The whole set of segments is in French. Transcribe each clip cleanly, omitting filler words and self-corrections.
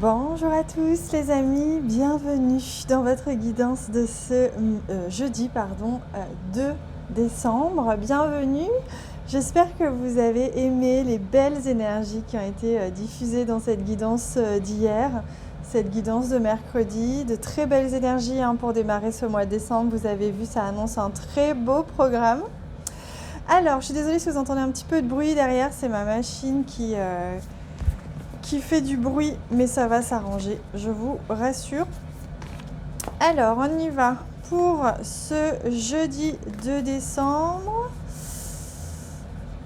Bonjour à tous les amis, bienvenue dans votre guidance de ce jeudi 2 décembre. Bienvenue, j'espère que vous avez aimé les belles énergies qui ont été diffusées dans cette guidance d'hier, cette guidance de mercredi, de très belles énergies pour démarrer ce mois de décembre. Vous avez vu, ça annonce un très beau programme. Alors, je suis désolée si vous entendez un petit peu de bruit derrière, c'est ma machine qui fait du bruit, mais ça va s'arranger, je vous rassure. Alors, on y va pour ce jeudi 2 décembre.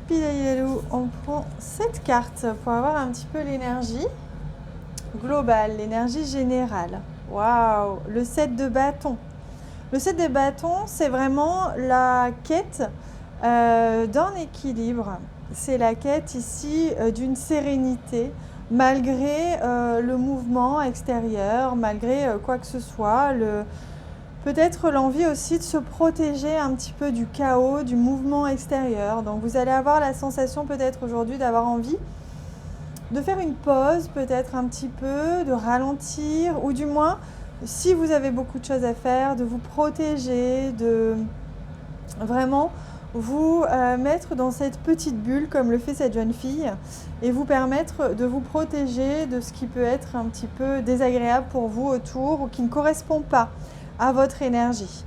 Pilailelou, on prend cette carte pour avoir un petit peu l'énergie globale, l'énergie générale. Waouh, le 7 de bâton. Le 7 de bâton, c'est vraiment la quête d'un équilibre. C'est la quête ici d'une sérénité, malgré le mouvement extérieur, malgré quoi que ce soit, peut-être l'envie aussi de se protéger un petit peu du chaos, du mouvement extérieur. Donc vous allez avoir la sensation peut-être aujourd'hui d'avoir envie de faire une pause, peut-être un petit peu, de ralentir, ou du moins, si vous avez beaucoup de choses à faire, de vous protéger, de vraiment vous mettre dans cette petite bulle comme le fait cette jeune fille et vous permettre de vous protéger de ce qui peut être un petit peu désagréable pour vous autour ou qui ne correspond pas à votre énergie.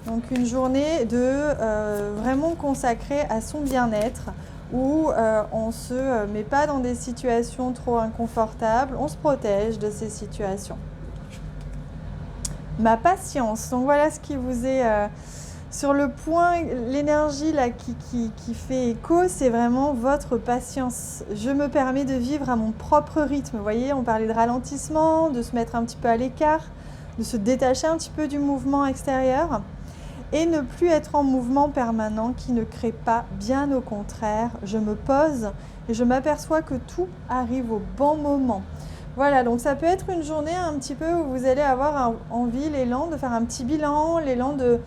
Donc une journée de vraiment consacrée à son bien-être où on ne se met pas dans des situations trop inconfortables, on se protège de ces situations. Ma patience, donc voilà ce qui vous est... sur le point, l'énergie là qui fait écho, c'est vraiment votre patience. Je me permets de vivre à mon propre rythme. Vous voyez, on parlait de ralentissement, de se mettre un petit peu à l'écart, de se détacher un petit peu du mouvement extérieur et ne plus être en mouvement permanent qui ne crée pas, bien au contraire. Je me pose et je m'aperçois que tout arrive au bon moment. Voilà, donc ça peut être une journée un petit peu où vous allez avoir envie, l'élan de faire un petit bilan, l'élan de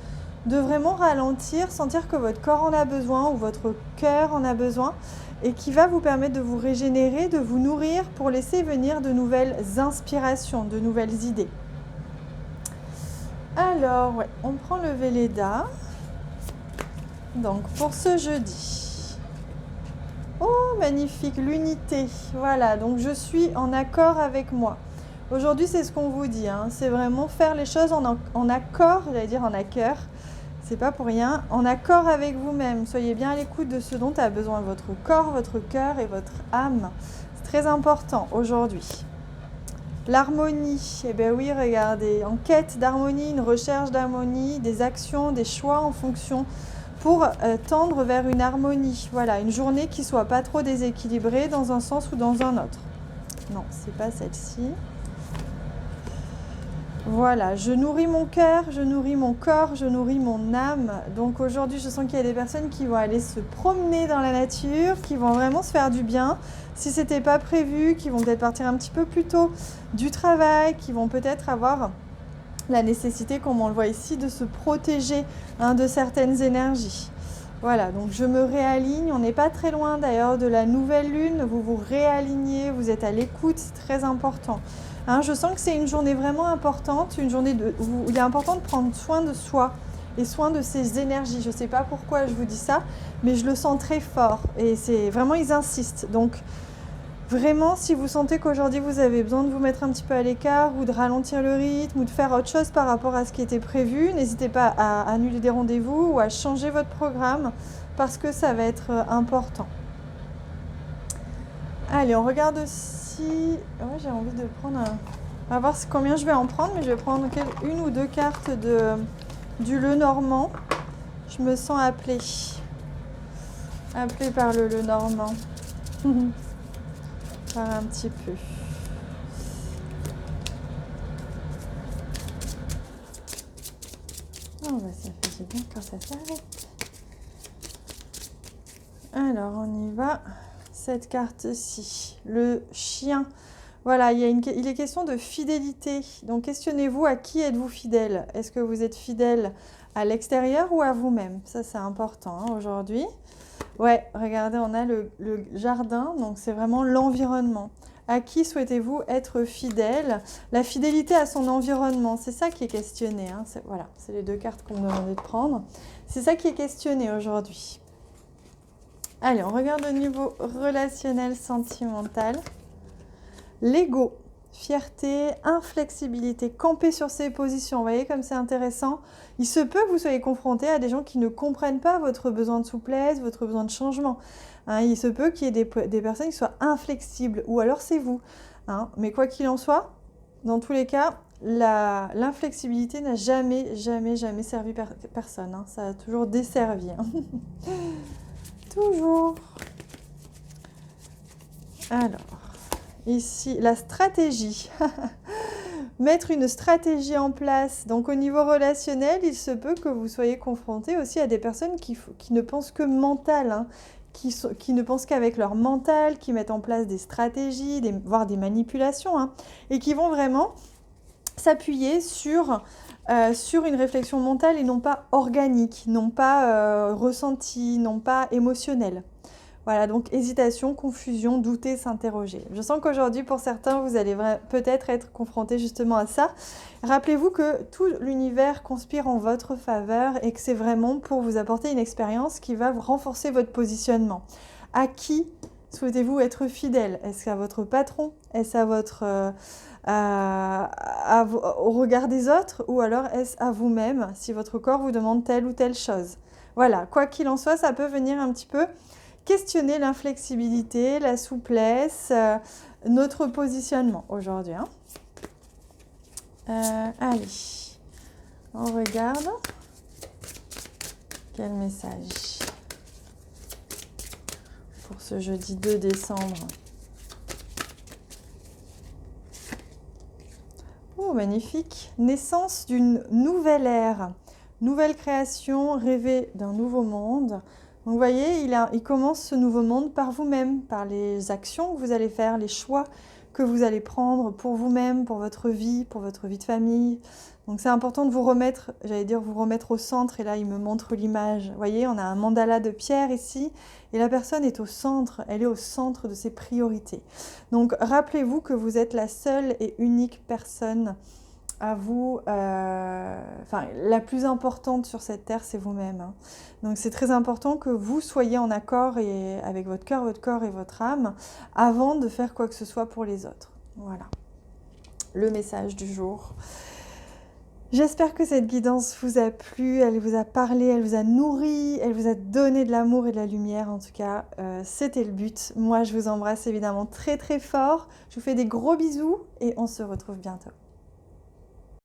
vraiment ralentir, sentir que votre corps en a besoin ou votre cœur en a besoin et qui va vous permettre de vous régénérer, de vous nourrir pour laisser venir de nouvelles inspirations, de nouvelles idées. Alors, ouais, on prend le Velleda. Donc, pour ce jeudi. Oh, magnifique, l'unité. Voilà, donc je suis en accord avec moi. Aujourd'hui, c'est ce qu'on vous dit, c'est vraiment faire les choses en accord, j'allais dire en accord. C'est pas pour rien, en accord avec vous-même. Soyez bien à l'écoute de ce dont a besoin votre corps, votre cœur et votre âme. C'est très important aujourd'hui. L'harmonie, eh bien oui, regardez, en quête d'harmonie, une recherche d'harmonie, des actions, des choix en fonction pour tendre vers une harmonie. Voilà, une journée qui soit pas trop déséquilibrée dans un sens ou dans un autre. Non, c'est pas celle-ci. Voilà, je nourris mon cœur, je nourris mon corps, je nourris mon âme. Donc aujourd'hui, je sens qu'il y a des personnes qui vont aller se promener dans la nature, qui vont vraiment se faire du bien. Si ce n'était pas prévu, qui vont peut-être partir un petit peu plus tôt du travail, qui vont peut-être avoir la nécessité, comme on le voit ici, de se protéger de certaines énergies. Voilà, donc je me réaligne. On n'est pas très loin d'ailleurs de la nouvelle lune. Vous vous réalignez, vous êtes à l'écoute, c'est très important. Je sens que c'est une journée vraiment importante, une journée où il est important de prendre soin de soi et soin de ses énergies. Je ne sais pas pourquoi je vous dis ça, mais je le sens très fort et c'est vraiment, ils insistent. Donc vraiment, si vous sentez qu'aujourd'hui vous avez besoin de vous mettre un petit peu à l'écart ou de ralentir le rythme ou de faire autre chose par rapport à ce qui était prévu, n'hésitez pas à annuler des rendez-vous ou à changer votre programme parce que ça va être important. Allez, on regarde aussi. Ouais, j'ai envie de prendre on va voir combien je vais en prendre, mais je vais prendre une ou deux cartes du Lenormand. Je me sens appelée par le Lenormand. Par un petit peu. Oh, bah, ça fait bien quand ça s'arrête. Alors, on y va. Cette carte-ci, le chien. Voilà, il est question de fidélité. Donc, questionnez-vous, à qui êtes-vous fidèle? Est-ce que vous êtes fidèle à l'extérieur ou à vous-même? Ça, c'est important aujourd'hui. Ouais, regardez, on a le jardin, donc c'est vraiment l'environnement. À qui souhaitez-vous être fidèle? La fidélité à son environnement, c'est ça qui est questionné. Hein. Voilà, c'est les deux cartes qu'on me demandait de prendre. C'est ça qui est questionné aujourd'hui. Allez, on regarde au niveau relationnel, sentimental. L'ego, fierté, inflexibilité, camper sur ses positions. Vous voyez comme c'est intéressant. Il se peut que vous soyez confronté à des gens qui ne comprennent pas votre besoin de souplesse, votre besoin de changement. Hein, il se peut qu'il y ait des personnes qui soient inflexibles, ou alors c'est vous. Hein. Mais quoi qu'il en soit, dans tous les cas, l'inflexibilité n'a jamais servi personne. Hein. Ça a toujours desservi. Hein. Toujours. Alors, ici, la stratégie. Mettre une stratégie en place. Donc, au niveau relationnel, il se peut que vous soyez confronté aussi à des personnes qui ne pensent que mental, hein, qui ne pensent qu'avec leur mental, qui mettent en place des stratégies, voire des manipulations, hein, et qui vont vraiment s'appuyer sur une réflexion mentale et non pas organique, non pas ressentie, non pas émotionnelle. Voilà, donc hésitation, confusion, douter, s'interroger. Je sens qu'aujourd'hui, pour certains, vous allez peut-être être confrontés justement à ça. Rappelez-vous que tout l'univers conspire en votre faveur et que c'est vraiment pour vous apporter une expérience qui va renforcer votre positionnement. À qui souhaitez-vous être fidèle? Est-ce à votre patron? Est-ce à au regard des autres? Ou alors est-ce à vous-même si votre corps vous demande telle ou telle chose? Voilà, quoi qu'il en soit, ça peut venir un petit peu questionner l'inflexibilité, la souplesse, notre positionnement aujourd'hui. Hein. Allez, on regarde. Quel message pour ce jeudi 2 décembre. Oh, magnifique. Naissance d'une nouvelle ère, nouvelle création, rêver d'un nouveau monde. Donc vous voyez, il commence ce nouveau monde par vous-même, par les actions que vous allez faire, les choix que vous allez prendre pour vous-même, pour votre vie de famille. Donc c'est important de vous remettre, vous remettre au centre. Et là, il me montre l'image. Vous voyez, on a un mandala de pierre ici. Et la personne est au centre, elle est au centre de ses priorités. Donc rappelez-vous que vous êtes la seule et unique personne à vous, la plus importante sur cette terre, c'est vous-même. Hein. Donc c'est très important que vous soyez en accord avec votre corps et votre âme avant de faire quoi que ce soit pour les autres. Voilà, le message du jour. J'espère que cette guidance vous a plu, elle vous a parlé, elle vous a nourri, elle vous a donné de l'amour et de la lumière. En tout cas, c'était le but. Moi, je vous embrasse évidemment très très fort. Je vous fais des gros bisous et on se retrouve bientôt.